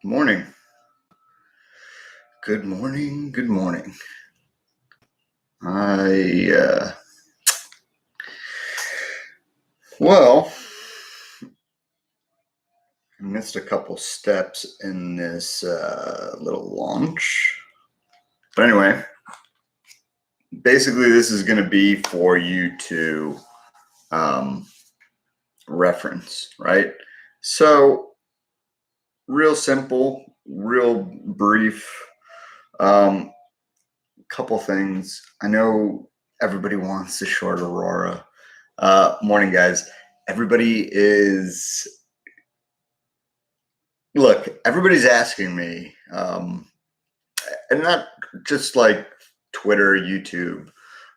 Morning. Good morning. Good morning. I well, missed a couple steps in this little launch. But anyway, basically this is going to be for you to reference, right? So real simple, real brief. Couple things. I know everybody wants to short Aurora. Morning, guys. Everybody is Look, everybody's asking me, and not just like Twitter, YouTube,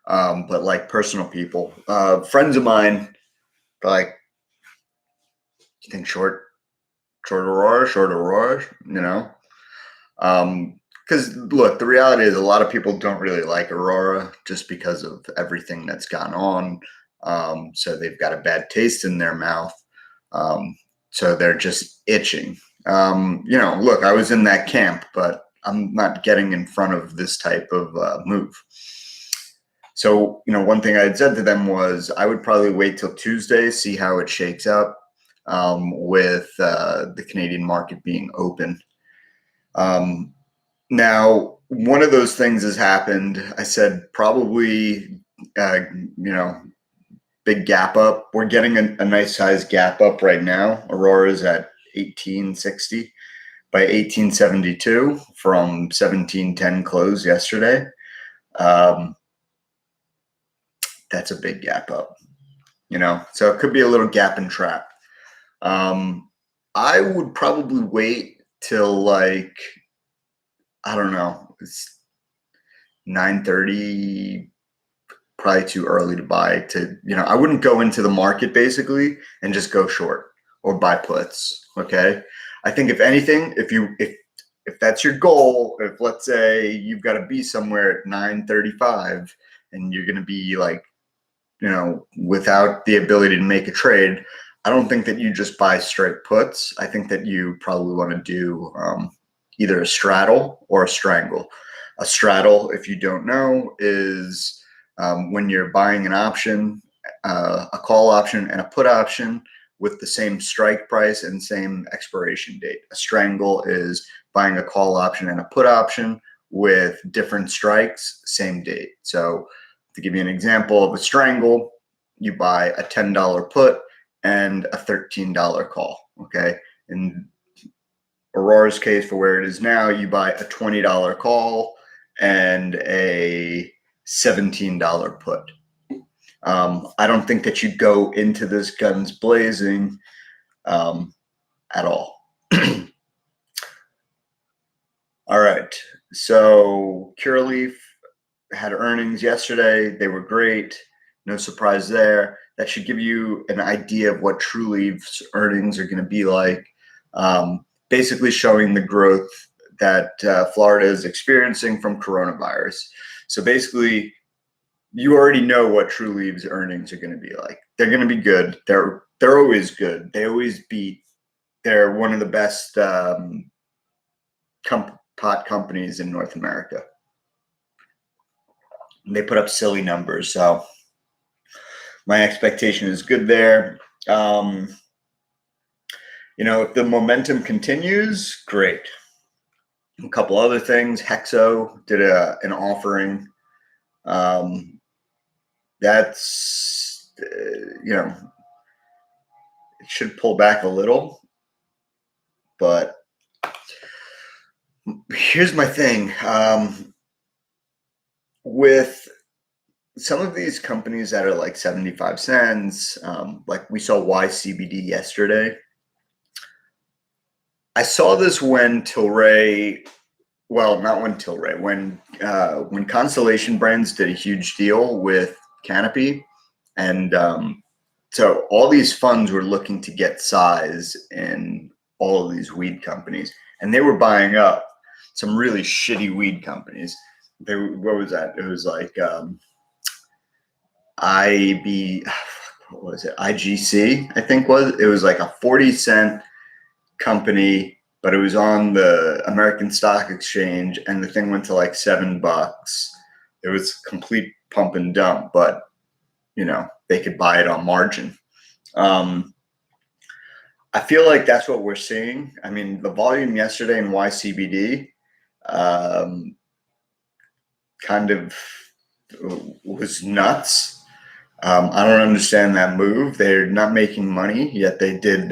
but like personal people, friends of mine, like, you think short Aurora, you know? Because look, the reality is a lot of people don't really like Aurora just because of everything that's gone on. So they've got a bad taste in their mouth. So they're just itching. Look, I was in that camp, but I'm not getting in front of this type of move. So, one thing I had said to them was I would probably wait till Tuesday, see how it shakes up with the Canadian market being open. Now, one of those things has happened. I said probably, big gap up. We're getting a nice size gap up right now. Aurora's at 1860 by 1872 from 1710 close yesterday. That's a big gap up, so it could be a little gap and trap. I would probably wait till I don't know, it's 9:30, probably too early to buy. I wouldn't go into the market basically and just go short or buy puts. Okay. I think if anything, if that's your goal, if let's say you've got to be somewhere at 9:35 and you're going to be without the ability to make a trade, I don't think that you just buy straight puts. I think that you probably want to do either a straddle or a strangle. A straddle, if you don't know, is when you're buying an option, a call option and a put option with the same strike price and same expiration date. A strangle is buying a call option and a put option with different strikes, same date. So to give you an example of a strangle, you buy a $10 put and a $13 call. Okay. In Aurora's case, for where it is now, you buy a $20 call and a $17 put. I don't think that you go into this guns blazing at all. All right. So Curaleaf had earnings yesterday. They were great. No surprise there. That should give you an idea of what Truliev's earnings are going to be like. Basically showing the growth that Florida is experiencing from coronavirus. So basically, you already know what Truliev's earnings are going to be like. They're going to be good. They're always good. They always beat. They're one of the best pot companies in North America. They put up silly numbers, so my expectation is good there. If the momentum continues, great. A couple other things. Hexo did an offering. That's it should pull back a little, but here's my thing. With some of these companies that are like 75 cents, like we saw YCBD yesterday. I saw this when Tilray, well, not when Tilray, when Constellation Brands did a huge deal with Canopy, and so all these funds were looking to get size in all of these weed companies, and they were buying up some really shitty weed companies. What was that? It was like what was it? IGC, I think it was like a 40-cent company but it was on the American Stock Exchange, and the thing went to like $7. It was complete pump and dump, but they could buy it on margin. I feel like that's what we're seeing. I mean, the volume yesterday in YCBD kind of was nuts. I don't understand that move. They're not making money, yet they did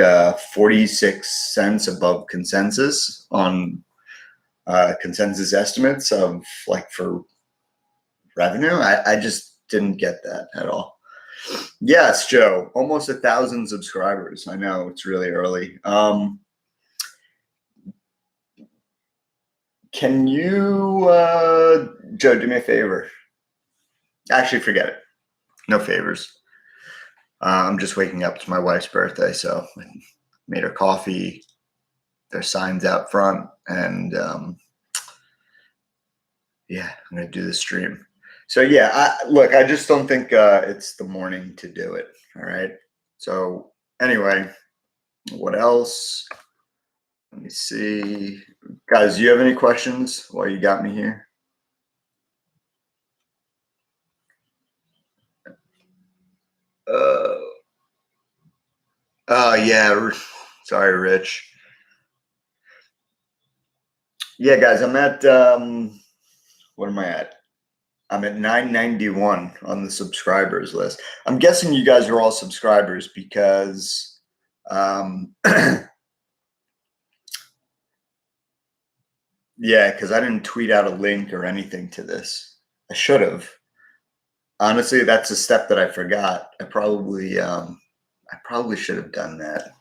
46 cents above consensus on consensus estimates of for revenue. I just didn't get that at all. Yes, Joe, almost 1,000 subscribers. I know it's really early. Can you, Joe, do me a favor? Actually, forget it. No favors. I'm just waking up. It's my wife's birthday, so I made her coffee. There's signs out front, and yeah, I'm gonna do the stream. So yeah, look, I just don't think it's the morning to do it. All right. So anyway, what else? Let me see, guys. Do you have any questions while you got me here? Yeah. Sorry, Rich. Yeah, guys, I'm at what am I at? I'm at 991 on the subscribers list. I'm guessing you guys are all subscribers because yeah, because I didn't tweet out a link or anything to this. I should have. Honestly, that's a step that I forgot. I probably should have done that.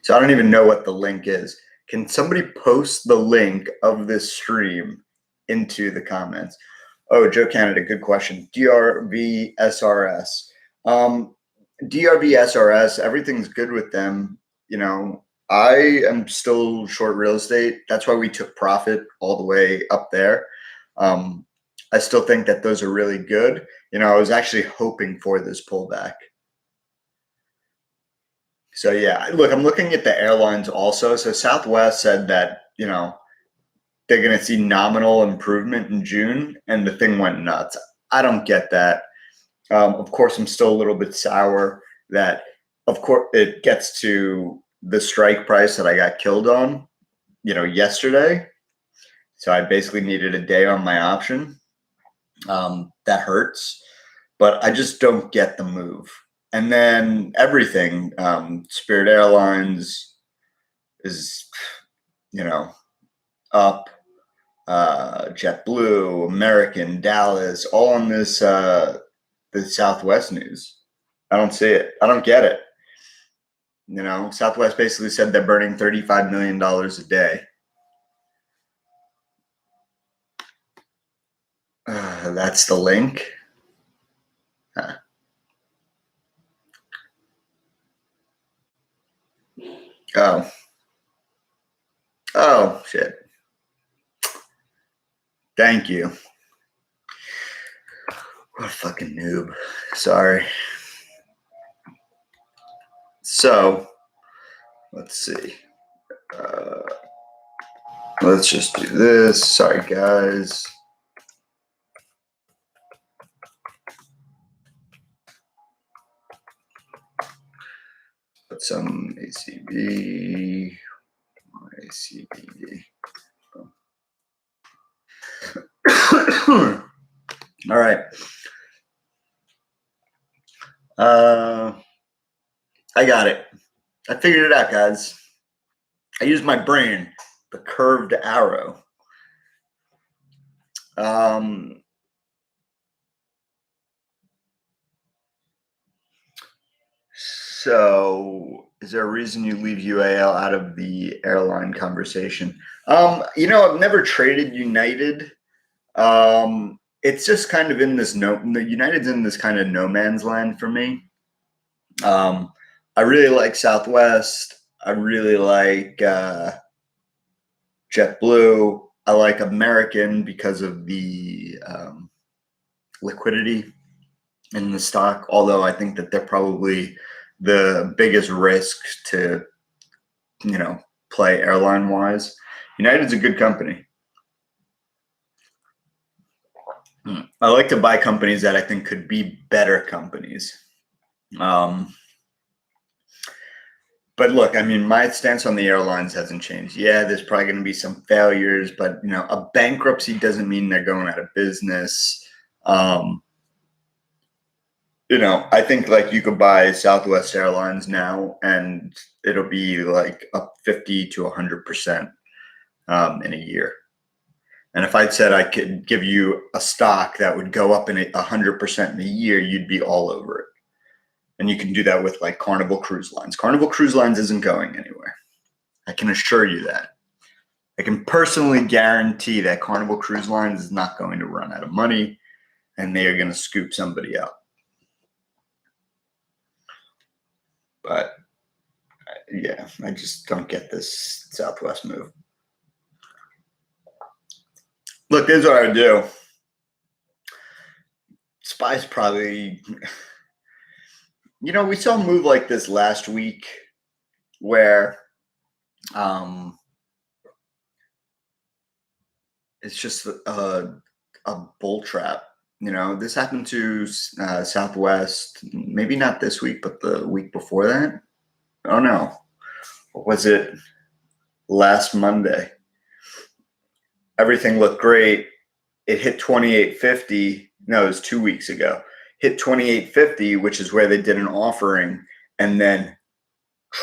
So I don't even know what the link is. Can somebody post the link of this stream into the comments? Oh, Joe Canada, good question. DRVSRS. DRVSRS, everything's good with them. I am still short real estate. That's why we took profit all the way up there. I still think that those are really good. I was actually hoping for this pullback. So yeah, look, I'm looking at the airlines also. So Southwest said that, they're going to see nominal improvement in June, and the thing went nuts. I don't get that. Of course, I'm still a little bit sour that, of course, it gets to the strike price that I got killed on, yesterday. So I basically needed a day on my option. That hurts, but I just don't get the move. And then everything, Spirit Airlines is, up. JetBlue, American, Dallas, all on this the Southwest news. I don't see it. I don't get it. Southwest basically said they're burning $35 million a day. That's the link. Oh, shit. Thank you. What a fucking noob. Sorry. So, let's see. Let's just do this. Sorry, guys. Put some ACB. All right. I got it. I figured it out, guys. I used my brain. The curved arrow. So is there a reason you leave UAL out of the airline conversation? I've never traded United. It's just kind of in this United's in this kind of no man's land for me. I really like Southwest. I really like JetBlue. I like American because of the liquidity in the stock, although I think that they're probably the biggest risk to, play airline wise. United's a good company. I like to buy companies that I think could be better companies. But look, I mean, my stance on the airlines hasn't changed. Yeah, there's probably going to be some failures, but a bankruptcy doesn't mean they're going out of business. I think like you could buy Southwest Airlines now, and it'll be like up 50 to 100% in a year. And if I'd said I could give you a stock that would go up in 100% in a year, you'd be all over it. And you can do that with like Carnival Cruise Lines. Carnival Cruise Lines isn't going anywhere. I can assure you that. I can personally guarantee that Carnival Cruise Lines is not going to run out of money, and they are going to scoop somebody up. But yeah, I just don't get this Southwest move. Look, here's what I would do. SPY's probably, we saw a move like this last week where it's just a bull trap. This happened to Southwest, maybe not this week, but the week before that. Oh no, what was it? Last Monday. Everything looked great. It hit 28.50. No, it was 2 weeks ago. Hit 28.50, which is where they did an offering, and then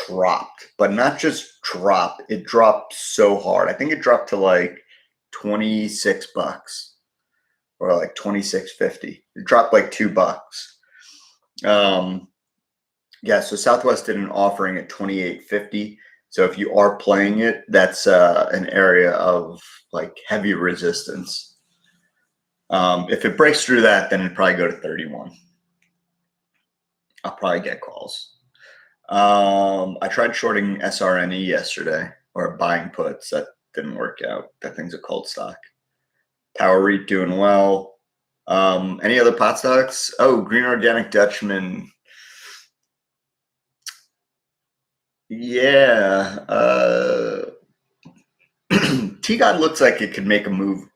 dropped. But not just dropped. It dropped so hard. I think it dropped to like $26 or like $26.50. It dropped like $2. Yeah, so Southwest did an offering at $28.50. So if you are playing it, that's an area of like heavy resistance. If it breaks through that, then it'd probably go to 31. I'll probably get calls. I tried shorting SRNE yesterday, or buying puts. That didn't work out. That thing's a cold stock. Power REIT doing well. Any other Potstocks? Oh, Green Organic Dutchman. Yeah. T-God looks like it could make a move.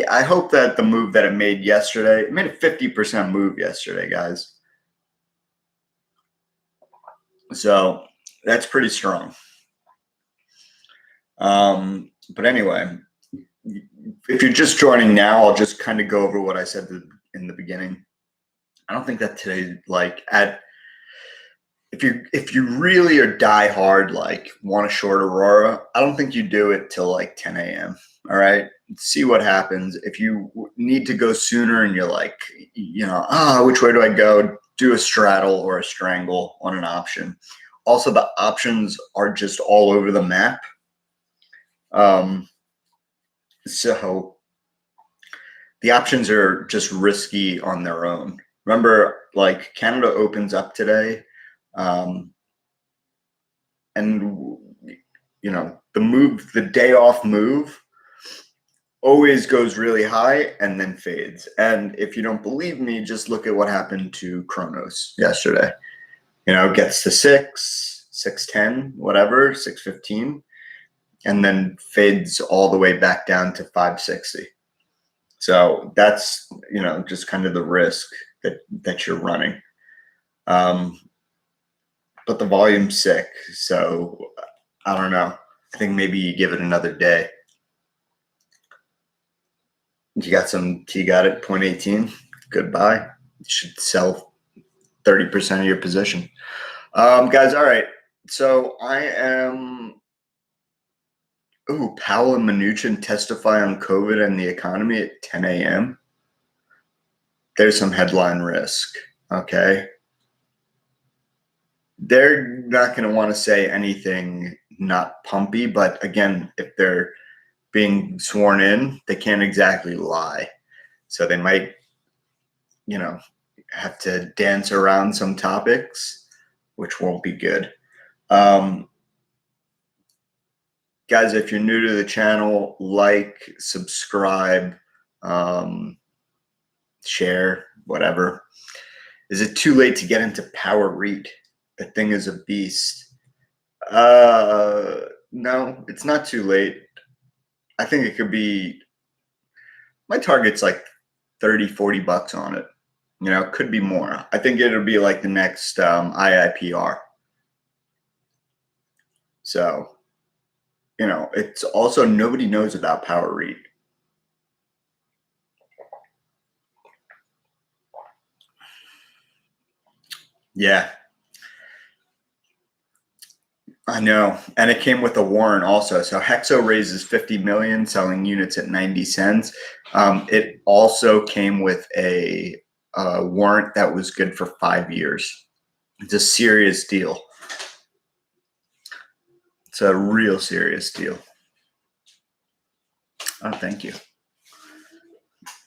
I hope that the move that it made yesterday, it made a 50% move yesterday, guys. So that's pretty strong. But anyway, if you're just joining now, I'll just kind of go over what I said in the beginning. I don't think that today, if you really are die hard, like want to short Aurora, I don't think you do it till like 10 a.m. All right. See what happens. If you need to go sooner and you're like, which way do I go? Do a straddle or a strangle on an option. Also, the options are just all over the map. So the options are just risky on their own. Remember, like Canada opens up today. And the day off move always goes really high and then fades. And if you don't believe me, just look at what happened to Kronos yesterday. Gets to 610, whatever, 615, and then fades all the way back down to 560. So that's, just kind of the risk that you're running. But the volume's sick, so I don't know. I think maybe you give it another day. You got some T-God at 0.18. Goodbye. You should sell 30% of your position. Guys, all right. So I am. Powell and Mnuchin testify on COVID and the economy at 10 a.m. There's some headline risk. Okay. They're not going to want to say anything not pumpy, but again, if they're being sworn in, they can't exactly lie. So they might, have to dance around some topics, which won't be good. Guys, if you're new to the channel, like, subscribe, share, whatever. Is it too late to get into Power REIT? The thing is a beast. no, it's not too late. I think it could be, my target's like 30, $40 on it. You know, it could be more. I think it'll be like the next IIPR. So, you know, it's also, nobody knows about Power REIT. Yeah, I know. And it came with a warrant also. So Hexo raises 50 million, selling units at 90 cents. It also came with a warrant that was good for 5 years. It's a serious deal. It's a real serious deal. Oh, thank you.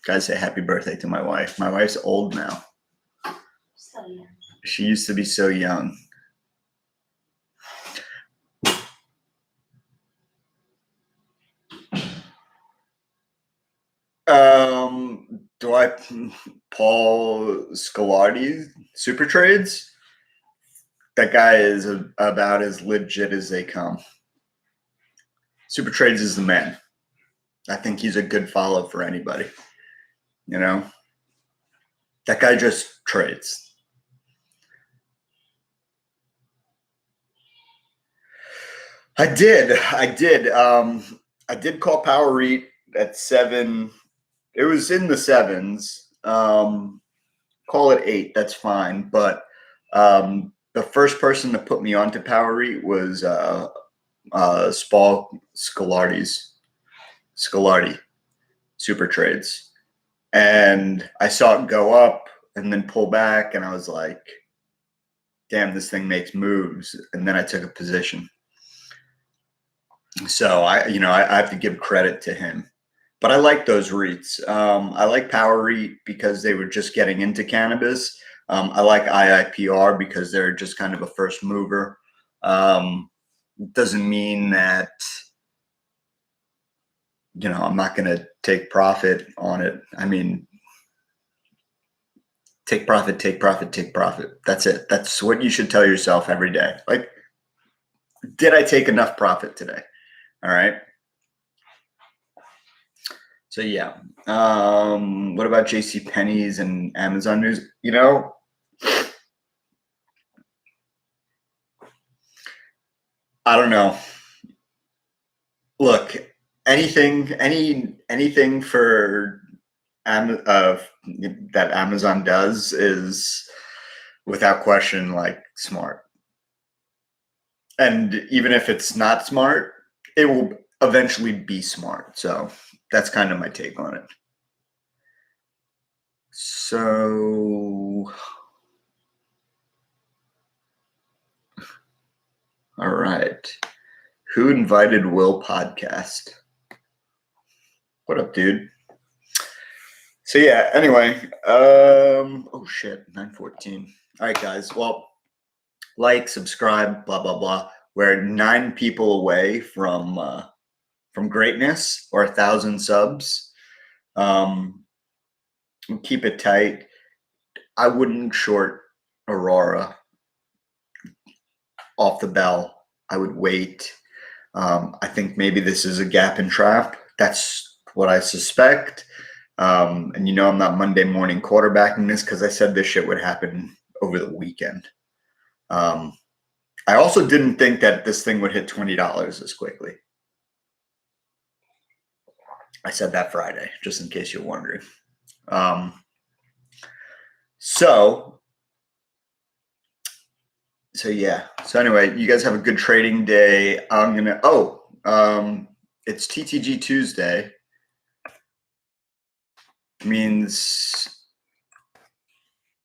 Guys, say happy birthday to my wife. My wife's old now. So young. She used to be so young. Do I Paul Scolardi Super Trades? That guy is about as legit as they come. Super Trades is the man. I think he's a good follow for anybody. You know, that guy just trades. I did call Power REIT at 7. It was in the 7s. Call it 8. That's fine. But the first person to put me onto Power REIT was Scolardi Super Trades, and I saw it go up and then pull back, and I was like, "Damn, this thing makes moves." And then I took a position. So I have to give credit to him. But I like those REITs. I like Power REIT because they were just getting into cannabis. I like IIPR because they're just kind of a first mover. Doesn't mean that, you know, I'm not going to take profit on it. I mean, take profit, take profit, take profit. That's it. That's what you should tell yourself every day. Like, did I take enough profit today? All right. So yeah. What about JCPenney's and Amazon News? You know, I don't know. Look, anything for that Amazon does is without question like smart. And even if it's not smart, it will eventually be smart. So that's kind of my take on it. So, all right. Who invited Will podcast? What up, dude? So yeah, anyway, oh shit, 9:14. All right, guys. Well, like, subscribe, blah blah blah. We're 9 people away from greatness, or 1,000 subs. Keep it tight. I wouldn't short Aurora off the bell. I would wait. I think maybe this is a gap and trap. That's what I suspect. And you know, I'm not Monday morning quarterbacking this because I said this shit would happen over the weekend. I also didn't think that this thing would hit $20 as quickly. I said that Friday, just in case you're wondering. So yeah. So anyway, you guys have a good trading day. I'm gonna. It's TTG Tuesday. Means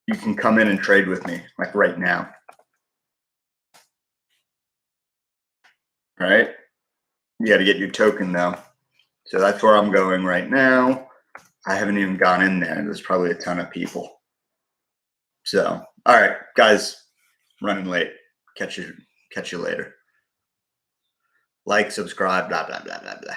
you can come in and trade with me, like right now. All right. You got to get your token though. So that's where I'm going right now. I haven't even gone in there. There's probably a ton of people. So, all right, guys, running late. Catch you later. Like, subscribe, blah, blah, blah, blah, blah.